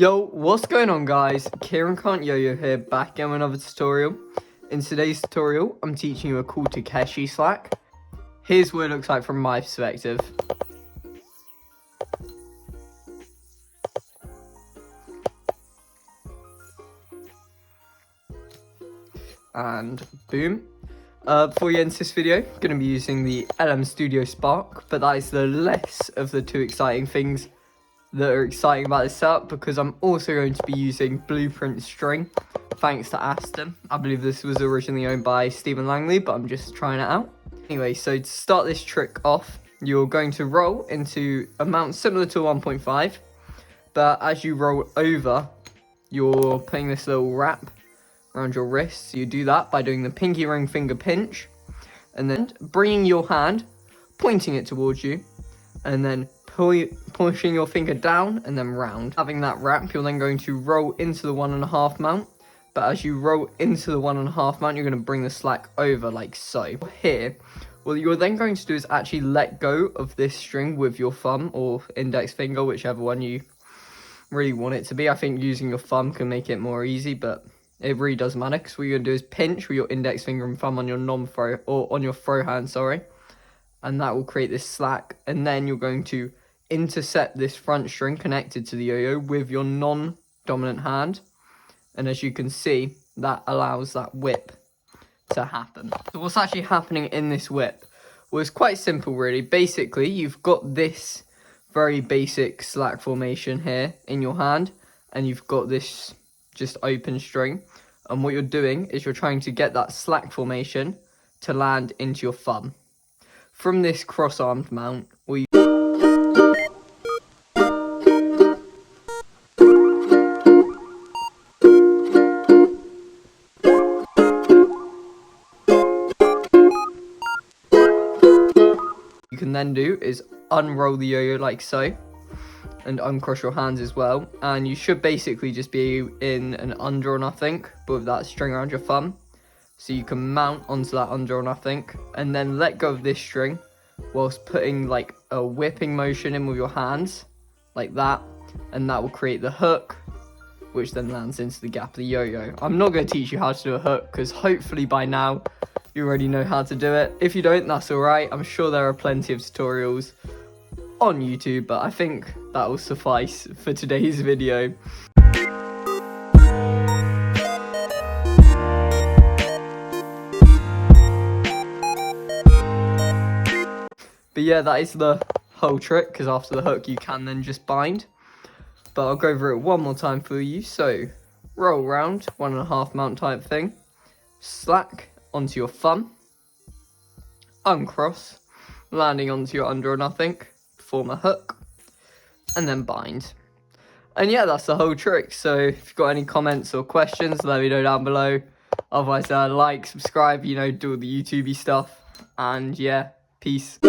Yo, what's going on guys? Kieran Can't Yo-Yo here, back in another tutorial. In today's tutorial, I'm teaching you a cool takeshi slack. Here's what it looks like from my perspective. And boom. Before we get into this video, I'm going to be using the LM Studio Spark, but that is the less of the two exciting things that are exciting about this setup, because I'm also going to be using Blueprint string, thanks to Aston. I believe this was originally owned by Stephen Langley, but I'm just trying it out. Anyway, so to start this trick off, you're going to roll into a mount similar to a 1.5, but as you roll over, you're putting this little wrap around your wrist. So you do that by doing the pinky ring finger pinch, and then bringing your hand, pointing it towards you, and then pushing your finger down and then round. Having that wrap, you're then going to roll into the 1.5 mount, but as you roll into the 1.5 mount, you're going to bring the slack over like so. Here, what you're then going to do is actually let go of this string with your thumb or index finger, whichever one you really want it to be. I think using your thumb can make it more easy, but it really doesn't matter, because what you're going to do is pinch with your index finger and thumb on your non-throw, or on your throw hand, sorry, and that will create this slack. And then you're going to intercept this front string connected to the yo-yo with your non-dominant hand, and as you can see, that allows that whip to happen. So what's actually happening in this whip? Well, it's quite simple really. Basically, you've got this very basic slack formation here in your hand, and you've got this just open string, and what you're doing is you're trying to get that slack formation to land into your thumb. From this cross-armed mount, you can then do is unroll the yo-yo like so, and uncross your hands as well, and you should basically just be in an under or nothing, but with that string around your thumb. So you can mount onto that under or nothing, and then let go of this string, whilst putting like a whipping motion in with your hands, like that, and that will create the hook, which then lands into the gap of the yo-yo. I'm not going to teach you how to do a hook, because hopefully by now you already know how to do it. If you don't, that's alright. I'm sure there are plenty of tutorials on YouTube, but I think that will suffice for today's video. But yeah, that is the whole trick, because after the hook you can then just bind. But I'll go over it one more time for you. So roll round, 1.5 mount type thing, slack onto your thumb, uncross, landing onto your under or nothing, form a hook, and then bind. And yeah, that's the whole trick. So if you've got any comments or questions, let me know down below. Otherwise, like, subscribe, you know, do all the YouTubey stuff. And yeah, peace.